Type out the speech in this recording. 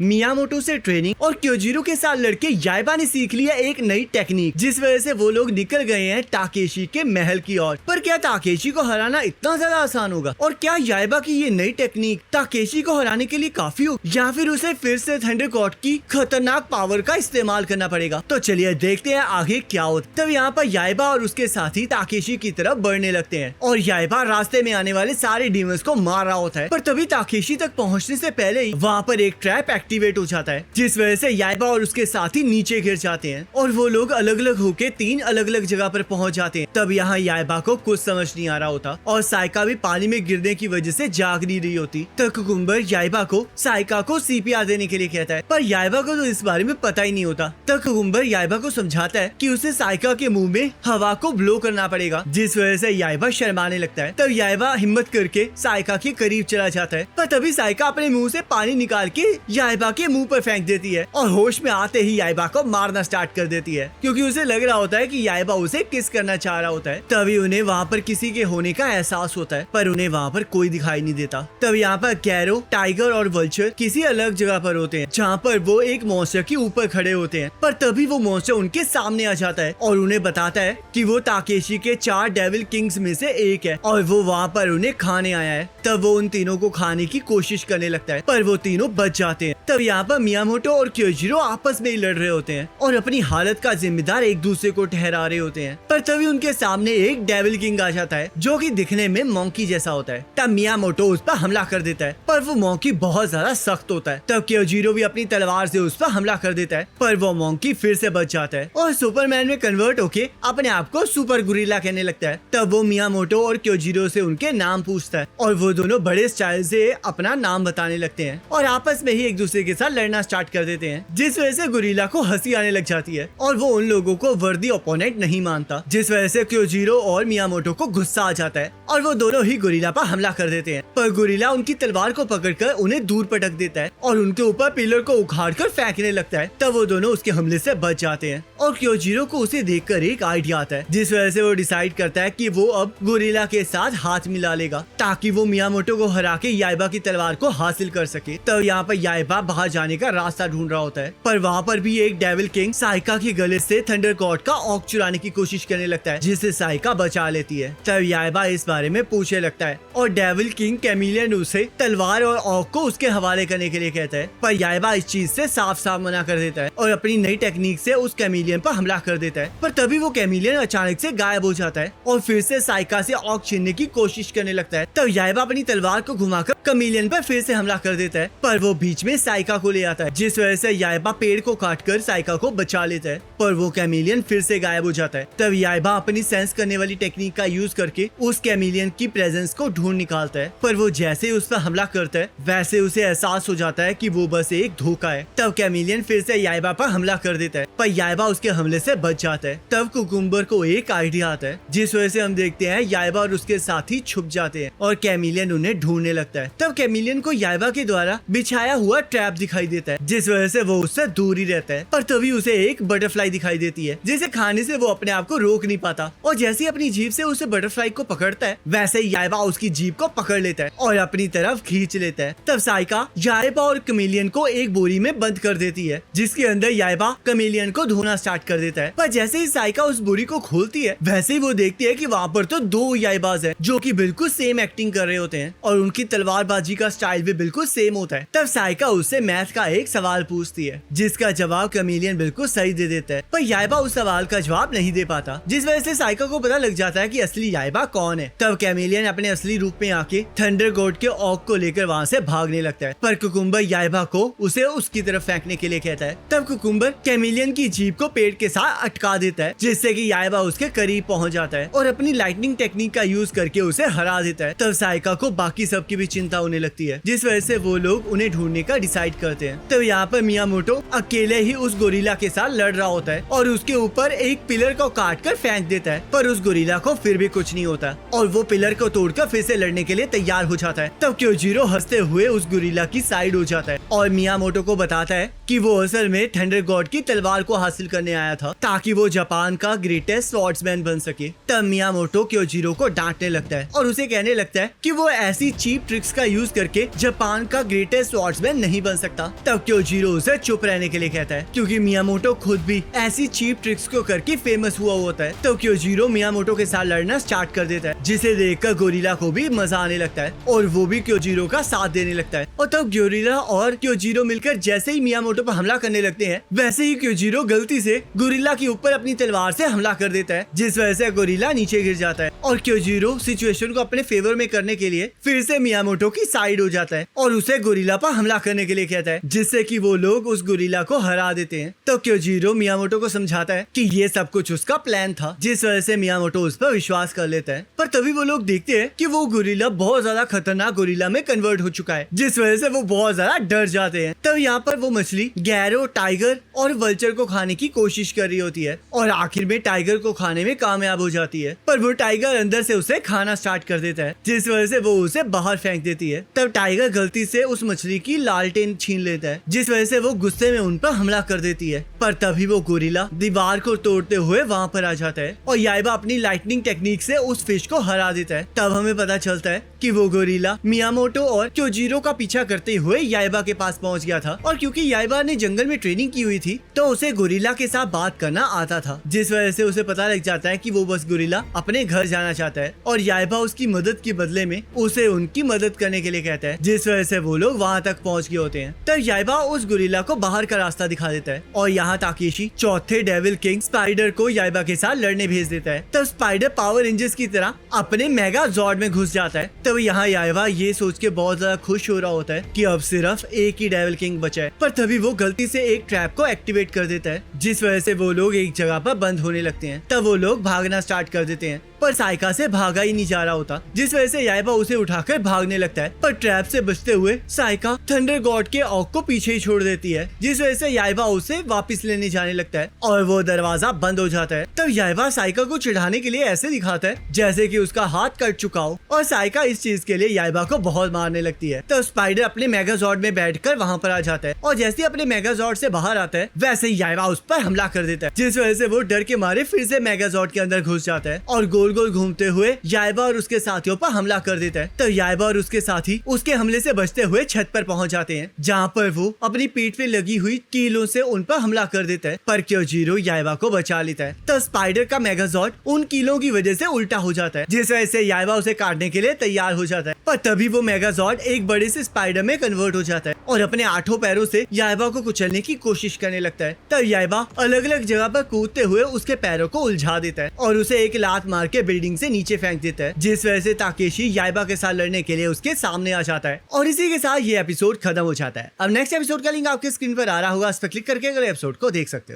Miyamoto से training और क्योजिरो के साथ लड़के याइबा ने सीख लिया एक नई टेक्निक, जिस वजह से वो लोग निकल गए हैं ताकेशी के महल की ओर। पर क्या ताकेशी को हराना इतना ज्यादा आसान होगा? और क्या याइबा की ये नई टेक्निक ताकेशी को हराने के लिए काफी हो, या फिर उसे फिर से थंडर गॉड की खतरनाक पावर का इस्तेमाल करना पड़ेगा? तो चलिए देखते हैं आगे क्या होता। तब यहाँ पर याइबा और उसके साथी ताकेशी की तरफ बढ़ने लगते हैं और याइबा रास्ते में आने वाले सारे डीमंस को मार रहा होता है। पर तभी ताकेशी तक पहुँचने से पहले ही वहाँ पर एक ट्रैप एक्टिवेट हो जाता है, जिस वजह से याइबा और उसके साथी नीचे गिर जाते हैं और वो लोग अलग अलग होके 3 अलग अलग जगह पर पहुँच जाते हैं। तब यहाँ याइबा को कुछ समझ नहीं आ रहा होता और साइका भी पानी में गिरने की वजह से जाग नहीं रही होती। तब कुकुम्बर याइबा को साइका को सीपीआर देने के लिए कहता है, पर याइबा को तो इस बारे में पता ही नहीं होता। तब कुकुम्बर याइबा को समझाता है कि उसे साइका के मुंह में हवा को ब्लो करना पड़ेगा, जिस वजह से याइबा शर्माने लगता है। तब याइबा हिम्मत करके साइका के करीब चला जाता है, पर तभी साइका अपने मुंह से पानी निकाल के याइबा के मुंह पर फेंक देती है और होश में आते ही याइबा को मारना स्टार्ट कर देती है, क्योंकि उसे लग रहा होता है कि याइबा उसे किस करना चाह रहा होता है। तभी उन्हें वहाँ पर किसी के होने का एहसास होता है, पर उन्हें वहाँ पर कोई दिखाई नहीं देता। तब यहाँ पर गैरो, टाइगर और वल्चर किसी अलग जगह पर होते हैं, जहाँ पर वो एक मॉन्स्टर के ऊपर खड़े होते हैं। पर तभी वो मॉन्स्टर उनके सामने आ जाता है और उन्हें बताता है कि वो ताकेशी के 4 डेविल किंग्स में से एक है और वो वहाँ पर उन्हें खाने आया है। तब वो उन तीनों को खाने की कोशिश करने लगता है, पर वो तीनों बच जाते हैं। तब यहाँ पर मियामोटो और क्योजिरो आपस में ही लड़ रहे होते हैं और अपनी हालत का जिम्मेदार एक दूसरे को ठहरा रहे होते हैं। पर तभी उनके सामने एक डेविल किंग आ जाता है, जो कि दिखने में मॉन्की जैसा होता है। तब मियामोटो उस पर हमला कर देता है, पर वो मॉन्की बहुत ज्यादा सख्त होता है। तब क्योजिरो भी अपनी तलवार से उस पर हमला कर देता है, पर वो मॉन्की फिर से बच जाता है और सुपरमैन में कन्वर्ट होके अपने आप को सुपर गुरिल्ला कहने लगता है। तब वो मियामोटो और क्योजिरो से उनके नाम पूछता है और वो दोनों बड़े स्टाइल से अपना नाम बताने लगते हैं और आपस में ही एक दूसरे के साथ लड़ना स्टार्ट कर देते हैं, जिस वजह से गुरिल्ला को हंसी आने लग जाती है और वो उन लोगों को वर्दी ओपोनेंट नहीं मानता, जिस वजह से क्योजिरो और मियामोटो को गुस्सा आ जाता है और वो दोनों ही गुरिल्ला पर हमला कर देते हैं। पर गुरिल्ला उनकी तलवार को पकड़कर उन्हें दूर पटक देता है और उनके ऊपर पिलर को उखाड़कर फेंकने लगता है। तब वो दोनों उसके हमले से बच जाते हैं और क्योजिरो को उसे देखकर एक आइडिया आता है, जिस वजह से वो डिसाइड करता है कि वो अब गुरिल्ला के साथ हाथ मिला लेगा ताकि वो मियामोटो को हरा के याइबा की तलवार को हासिल कर सके। तब यहाँ पर याइबा बाहर जाने का रास्ता ढूंढ रहा होता है, पर वहाँ पर भी एक डेविल किंग साइका के गले से थंडर गॉड का ऑक चुराने की कोशिश करने लगता है, जिससे साइका बचा लेती है। तब याइबा इस बारे में पूछने लगता है और डेविल किंग कैमिलियन उसे तलवार और ऑक को उसके हवाले करने के लिए कहता है, पर याइबा इस चीज से साफ साफ मना कर देता है और अपनी नई टेक्निक से उस कैमिलियन पर हमला कर देता है। पर तभी वो कैमिलियन अचानक से गायब हो जाता है और फिर से साइका से ऑक छीनने की कोशिश करने लगता है। तब याइबा अपनी तलवार को घुमाकर कैमिलियन पर फिर से हमला कर देता है, पर वो बीच में साइका को ले आता है, जिस वजह से याइबा पेड़ को काटकर साइका को बचा लेता है, पर वो कैमिलियन फिर से गायब हो जाता है। तब याइबा अपनी सेंस करने वाली टेक्निक का यूज करके उस कैमिलियन की प्रेजेंस को ढूंढ निकालता है, पर वो जैसे उस पर हमला करता है वैसे उसे एहसास हो जाता है कि वो बस एक धोखा है। तब कैमिलियन फिर से याइबा पर हमला कर देता है, पर याइबा उसके हमले से बच जाता है। तब कुकुम्बर को एक आइडिया आता है, जिस वजह से हम देखते हैं याइबा और उसके साथी छुप जाते हैं और कैमिलियन उन्हें ढूंढने लगता है। तब कैमिलियन को याइबा के द्वारा बिछाया हुआ ट्रैप दिखाई देता है, जिस वजह से वो उससे दूर ही रहता है। पर तभी उसे एक बटरफ्लाई दिखाई देती है, जिसे खाने से वो अपने आप को रोक नहीं पाता और जैसे अपनी जीभ से उसे बटरफ्लाई को पकड़ता है वैसे ही याइबा उसकी जीभ को पकड़ लेता है और अपनी तरफ खींच लेता है। तब साइका याइबा और कैमिलियन को एक बोरी में बंद कर देती है, जिसके अंदर याइबा कैमिलियन को धोना स्टार्ट कर देता है। पर जैसे ही साइका उस बोरी को खोलती है वैसे ही वो देखती है कि वहाँ पर तो 2 याइबाज हैं, जो कि बिल्कुल सेम एक्टिंग कर रहे होते हैं और उनकी तलवारबाजी का स्टाइल भी बिल्कुल सेम होता है। तब साइका उससे मैथ का एक सवाल पूछती है, जिसका जवाब कैमिलियन बिल्कुल सही दे देता है, पर याइबा उस सवाल का जवाब नहीं दे पाता, जिस वजह से साइका को पता लग जाता है कि असली याइबा कौन है। तब कैमिलियन अपने असली रूप में आके थंडर गॉड के ऑक को लेकर वहाँ से भागने लगता है, पर कुकुम्बर याइबा को उसे उसकी तरफ फेंकने के लिए कहता है। तब कुकुम्बर कैमिलियन की जीभ को पेड़ के साथ अटका देता है, जिससे कि याइबा उसके करीब पहुंच जाता है और अपनी लाइटनिंग टेक्निक का यूज करके उसे हरा देता है। तब साइका को बाकी सबकी भी चिंता होने लगती है, जिस वजह से वो लोग उन्हें ढूंढने का डिसाइड करते हैं। तब यहाँ पर मियामोटो अकेले ही उस गोरिल्ला के साथ लड़ रहा होता है और उसके ऊपर एक पिलर को काट कर फेंक देता है, पर उस गोरिल्ला को फिर भी कुछ नहीं होता और वो पिलर को तोड़कर फिर से लड़ने के लिए तैयार हो जाता है। तब क्योजिरो हंसते हुए उस गोरिल्ला की साइड हो जाता है और मियामोटो को बताता है कि वो असल में थंडर गॉड की तलवार को हासिल करने करने आया था ताकि वो जापान का ग्रेटेस्ट स्वॉर्ड्समैन बन सके। तब मियामोटो क्योजिरो को डांटने लगता है और उसे कहने लगता है कि वो ऐसी चीप ट्रिक्स का यूज करके जापान का ग्रेटेस्ट स्वॉर्ड्समैन नहीं बन सकता। तब क्योजिरो उसे चुप रहने के लिए कहता है क्योंकि मियामोटो खुद भी ऐसी चीप ट्रिक्स को करके फेमस हुआ होता है। तो क्योजिरो मियामोटो के साथ लड़ना स्टार्ट कर देता है, जिसे देखकर गोरिल्ला को भी मजा आने लगता है और वो भी क्योजिरो का साथ देने लगता है। और तब गोरिल्ला और क्योजिरो मिलकर जैसे ही मियामोटो पर हमला करने लगते हैं, वैसे ही क्योजिरो गलती से गोरिल्ला के ऊपर अपनी तलवार से हमला कर देता है, जिस वजह से गोरिल्ला नीचे गिर जाता है। और क्योजिरो सिचुएशन को अपने फेवर में करने के लिए फिर से मियामोटो की साइड हो जाता है और उसे गोरिल्ला पर हमला करने के लिए कहता है, जिससे कि वो लोग उस गोरिल्ला को हरा देते हैं। तो क्योजिरो मियामोटो को समझाता है कि ये सब कुछ उसका प्लान था, जिस वजह से मियामोटो उस पर विश्वास कर लेता है। पर तभी वो लोग देखते हैं कि वो गोरिल्ला बहुत ज्यादा खतरनाक गोरिल्ला में कन्वर्ट हो चुका है, जिस वजह से वो बहुत ज्यादा डर जाते हैं। तब यहाँ पर वो मछली गैरो, टाइगर और वल्चर को खाने की कोशिश कर रही होती है और आखिर में टाइगर को खाने में कामयाब हो जाती है। पर वो टाइगर अंदर से उसे खाना स्टार्ट कर देता है, जिस वजह से वो उसे बाहर फेंक देती है। तब टाइगर गलती से उस मछली की लालटेन छीन लेता है, जिस वजह से वो गुस्से में उन पर हमला कर देती है। पर तभी वो गोरिल्ला दीवार को तोड़ते हुए वहाँ पर आ जाता है और याइबा अपनी लाइटनिंग टेक्निक से उस फिश को हरा देता है। तब हमें पता चलता है कि वो गोरिल्ला मियामोटो और क्योजिरो का पीछा करते हुए याइबा के पास पहुंच गया था। और क्योंकि याइबा ने जंगल में ट्रेनिंग की हुई थी, तो उसे गोरिल्ला के साथ बात करना आता था, जिस वजह से उसे पता लग जाता है कि वो बस गोरिल्ला अपने घर जाना चाहता है और याइबा उसकी मदद के बदले में उसे उनकी मदद करने के लिए कहता है, जिस वजह से वो लोग वहाँ तक पहुँच गए होते हैं। तब याइबा उस गोरिल्ला को बाहर का रास्ता दिखा देता है और यहाँ ताकेशी चौथे डेविल किंग स्पाइडर को याइबा के साथ लड़ने भेज देता है। तब स्पाइडर पावर रेंजर्स की तरह अपने मेगा जॉर्ड में घुस जाता है। तब यहाँ याइबा ये सोच के बहुत ज्यादा खुश हो रहा होता है कि अब सिर्फ एक ही डेविल किंग बचा है। पर तभी वो गलती से एक ट्रैप को एक्टिवेट कर देता है, जिस वजह से वो लोग एक जगह पर बंद होने लगते हैं। तब वो लोग भागना स्टार्ट कर देते हैं, पर साइका से भागा ही नहीं जा रहा होता, जिस वजह से याइबा उसे उठाकर भागने लगता है। पर ट्रैप से बचते हुए साइका थंडर गॉड के ऑक को पीछे ही छोड़ देती है, जिस वजह से याइबा उसे वापस लेने जाने लगता है और वो दरवाजा बंद हो जाता है। तब याइबा साइका को चिढ़ाने के लिए ऐसे दिखाता है जैसे कि उसका हाथ कट चुका हो और साइका इस चीज के लिए याइबा को बहुत मारने लगती है। तब स्पाइडर अपने मेगाजॉर्ड में बैठकर वहाँ पर आ जाता है और जैसे ही अपने मेगाजॉर्ड से बाहर आता है, वैसे ही याइबा उस पर हमला कर देता है, जिस वजह से वो डर के मारे फिर से मेगाजॉर्ड के अंदर घुस जाता है और गोल गोल घूमते हुए याइबा और उसके साथियों पर हमला कर देता है। तब याइबा और उसके साथी उसके हमले से बचते हुए छत पर पहुंच जाते हैं, जहाँ पर वो अपनी पीठ पे लगी हुई कीलों से उन पर हमला कर देता है। पर क्योजिरो याइबा को बचा लेता है। तब स्पाइडर का मेगाजॉर्ड उन कीलों की वजह से उल्टा हो जाता है, जिस वजह से याइबा उसे काटने के लिए तैयार हो जाता है। पर तभी वो मेगाजॉर्ड एक बड़े से स्पाइडर में कन्वर्ट हो जाता है और अपने 8 पैरों से याइबा को कुचलने की कोशिश करने लगता है। तब याइबा अलग अलग जगह पर कूदते हुए उसके पैरों को उलझा देता है और उसे एक लात मार के बिल्डिंग से नीचे फेंक देता है, जिस वजह से ताकेशी याइबा के साथ लड़ने के लिए उसके सामने आ जाता है। और इसी के साथ ये एपिसोड खत्म हो जाता है। अब नेक्स्ट एपिसोड का लिंक आपके स्क्रीन पर आ रहा होगा, उस पर क्लिक करके अगले एपिसोड को देख सकते हो।